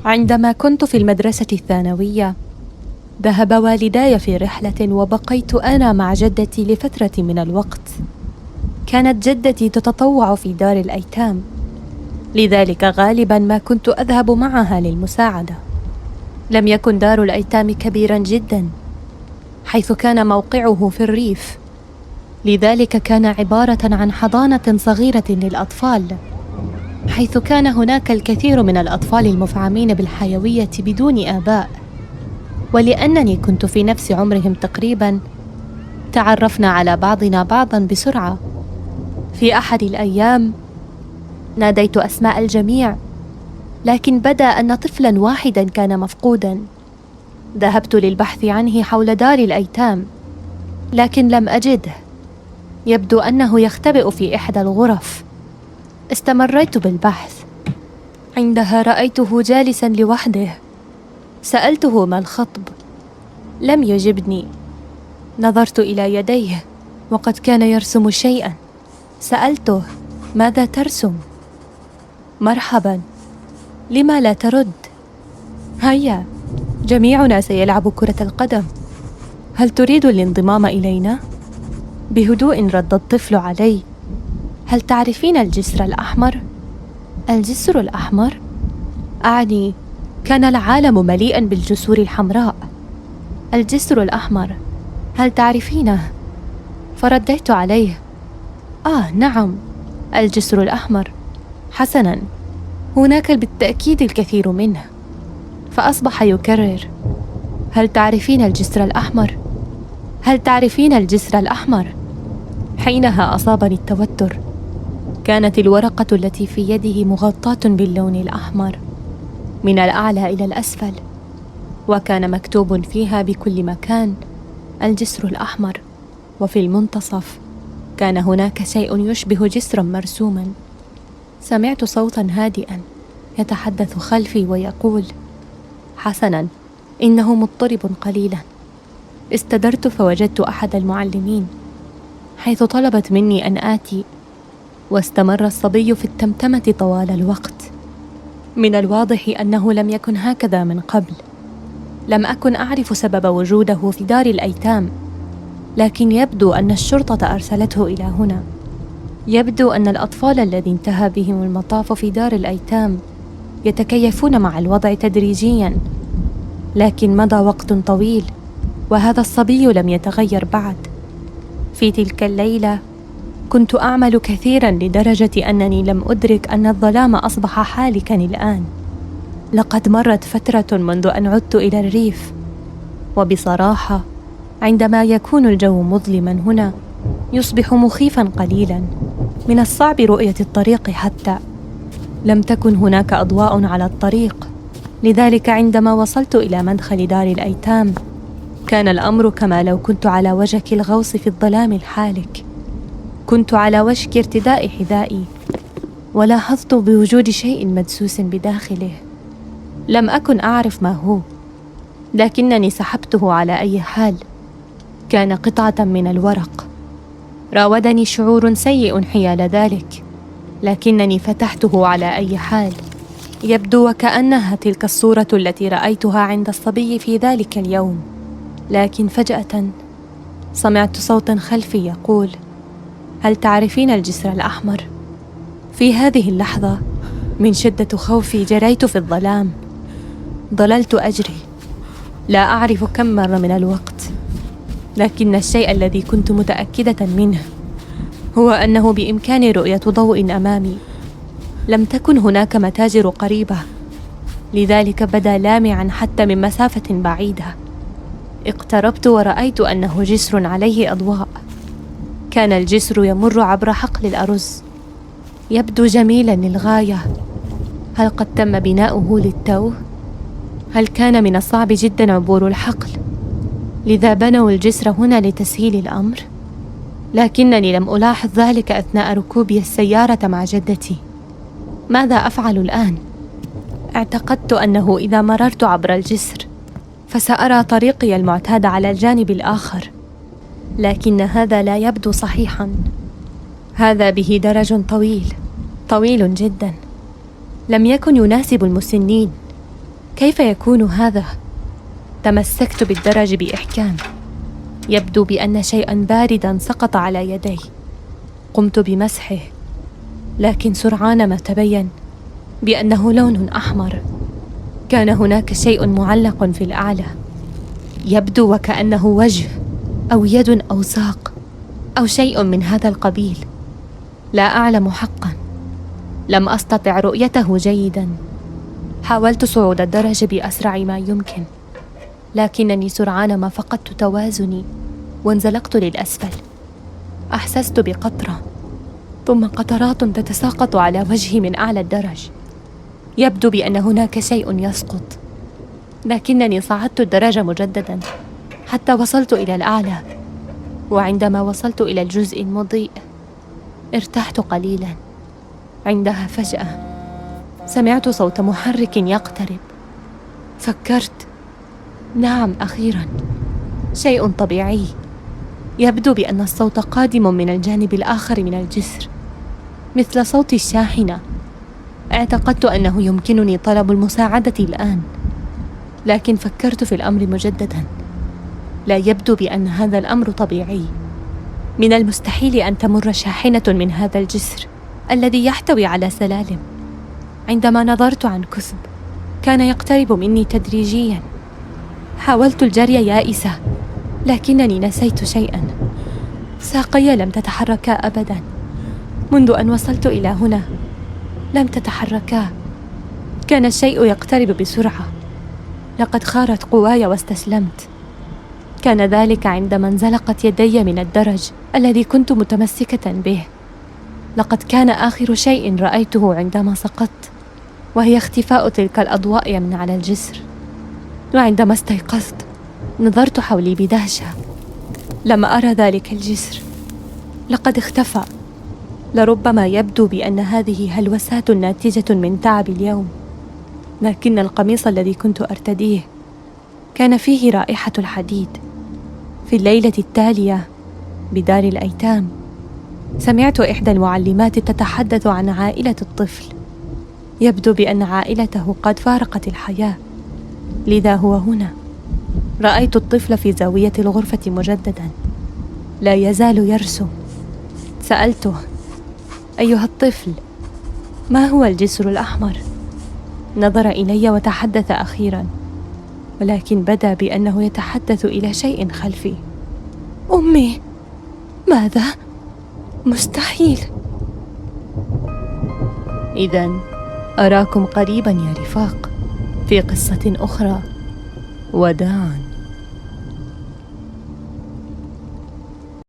عندما كنت في المدرسة الثانوية، ذهب والداي في رحلة وبقيت أنا مع جدتي لفترة من الوقت. كانت جدتي تتطوع في دار الأيتام، لذلك غالبا ما كنت أذهب معها للمساعدة. لم يكن دار الأيتام كبيرا جدا، حيث كان موقعه في الريف، لذلك كان عبارة عن حضانة صغيرة للأطفال، حيث كان هناك الكثير من الأطفال المفعمين بالحيوية بدون آباء. ولأنني كنت في نفس عمرهم تقريبا، تعرفنا على بعضنا بعضا بسرعة. في أحد الأيام ناديت أسماء الجميع، لكن بدا أن طفلا واحدا كان مفقودا. ذهبت للبحث عنه حول دار الأيتام، لكن لم أجده. يبدو أنه يختبئ في إحدى الغرف. استمريت بالبحث. عندها رأيته جالسا لوحده. سألته ما الخطب، لم يجبني. نظرت إلى يديه وقد كان يرسم شيئا. سألته: ماذا ترسم؟ مرحبا، لما لا ترد؟ هيا، جميعنا سيلعب كرة القدم، هل تريد الانضمام إلينا؟ بهدوء رد الطفل علي: هل تعرفين الجسر الأحمر؟ الجسر الأحمر؟ أعني كان العالم مليئا بالجسور الحمراء. الجسر الأحمر، هل تعرفينه؟ فرديت عليه: نعم، الجسر الأحمر. حسنا، هناك بالتأكيد الكثير منه. فأصبح يكرر: هل تعرفين الجسر الأحمر؟ هل تعرفين الجسر الأحمر؟ حينها أصابني التوتر. كانت الورقة التي في يده مغطاة باللون الأحمر من الأعلى إلى الأسفل، وكان مكتوب فيها بكل مكان الجسر الأحمر، وفي المنتصف كان هناك شيء يشبه جسرا مرسوما. سمعت صوتا هادئا يتحدث خلفي ويقول: حسنا، إنه مضطرب قليلا. استدرت فوجدت أحد المعلمين، حيث طلبت مني أن آتي، واستمر الصبي في التمتمة طوال الوقت. من الواضح أنه لم يكن هكذا من قبل. لم أكن أعرف سبب وجوده في دار الأيتام، لكن يبدو أن الشرطة أرسلته إلى هنا. يبدو أن الأطفال الذي انتهى بهم المطاف في دار الأيتام يتكيفون مع الوضع تدريجيا، لكن مضى وقت طويل وهذا الصبي لم يتغير بعد. في تلك الليلة كنت أعمل كثيرا لدرجة أنني لم أدرك أن الظلام أصبح حالكا الآن. لقد مرت فترة منذ أن عدت إلى الريف، وبصراحة عندما يكون الجو مظلما هنا يصبح مخيفا قليلا. من الصعب رؤية الطريق حتى. لم تكن هناك أضواء على الطريق، لذلك عندما وصلت إلى مدخل دار الأيتام كان الأمر كما لو كنت على وشك الغوص في الظلام الحالك. كنت على وشك ارتداء حذائي، ولاحظت بوجود شيء مدسوس بداخله. لم أكن أعرف ما هو، لكنني سحبته على أي حال. كان قطعة من الورق. راودني شعور سيء حيال ذلك، لكنني فتحته على أي حال. يبدو وكأنها تلك الصورة التي رأيتها عند الصبي في ذلك اليوم. لكن فجأة سمعت صوتا خلفي يقول: هل تعرفين الجسر الأحمر؟ في هذه اللحظة من شدة خوفي جريت في الظلام. ظللت أجري، لا أعرف كم مر من الوقت، لكن الشيء الذي كنت متأكدة منه هو أنه بإمكاني رؤية ضوء أمامي. لم تكن هناك متاجر قريبة، لذلك بدا لامعا حتى من مسافة بعيدة. اقتربت ورأيت أنه جسر عليه أضواء. كان الجسر يمر عبر حقل الأرز. يبدو جميلا للغاية. هل قد تم بناؤه للتو؟ هل كان من الصعب جدا عبور الحقل، لذا بنوا الجسر هنا لتسهيل الأمر؟ لكنني لم ألاحظ ذلك أثناء ركوبي السيارة مع جدتي. ماذا أفعل الآن؟ اعتقدت أنه إذا مررت عبر الجسر فسأرى طريقي المعتاد على الجانب الآخر، لكن هذا لا يبدو صحيحا. هذا به درج طويل جدا، لم يكن يناسب المسنين. كيف يكون هذا؟ تمسكت بالدرج بإحكام. يبدو بأن شيئا باردا سقط على يدي. قمت بمسحه، لكن سرعان ما تبين بأنه لون أحمر. كان هناك شيء معلق في الأعلى، يبدو وكأنه وجه أو يد أو ساق أو شيء من هذا القبيل. لا أعلم حقا، لم أستطع رؤيته جيدا. حاولت صعود الدرج بأسرع ما يمكن، لكنني سرعان ما فقدت توازني وانزلقت للأسفل. أحسست بقطرة ثم قطرات تتساقط على وجهي من أعلى الدرج. يبدو بأن هناك شيء يسقط، لكنني صعدت الدرج مجددا حتى وصلت إلى الأعلى. وعندما وصلت إلى الجزء المضيء ارتحت قليلا. عندها فجأة سمعت صوت محرك يقترب. فكرت، نعم أخيرا شيء طبيعي. يبدو بأن الصوت قادم من الجانب الآخر من الجسر، مثل صوت الشاحنة. اعتقدت أنه يمكنني طلب المساعدة الآن، لكن فكرت في الأمر مجددا. لا يبدو بأن هذا الأمر طبيعي. من المستحيل أن تمر شاحنة من هذا الجسر الذي يحتوي على سلالم. عندما نظرت عن كثب كان يقترب مني تدريجيا. حاولت الجري يائسة، لكنني نسيت شيئا. ساقي لم تتحركا أبدا. منذ أن وصلت إلى هنا لم تتحركا. كان الشيء يقترب بسرعة. لقد خارت قواي واستسلمت. كان ذلك عندما انزلقت يدي من الدرج الذي كنت متمسكة به. لقد كان آخر شيء رأيته عندما سقطت، وهي اختفاء تلك الأضواء من على الجسر. وعندما استيقظت نظرت حولي بدهشة. لم أرى ذلك الجسر، لقد اختفى. لربما يبدو بأن هذه هلوسات ناتجة من تعب اليوم، لكن القميص الذي كنت أرتديه كان فيه رائحة الحديد. في الليلة التالية بدار الأيتام سمعت إحدى المعلمات تتحدث عن عائلة الطفل. يبدو بأن عائلته قد فارقت الحياة، لذا هو هنا. رأيت الطفل في زاوية الغرفة مجددا، لا يزال يرسم. سألته: أيها الطفل، ما هو الجسر الأحمر؟ نظر إلي وتحدث أخيرا، ولكن بدا بأنه يتحدث إلى شيء خلفي. أمي، ماذا؟ مستحيل. إذن أراكم قريبا يا رفاق في قصة أخرى. وداعاً.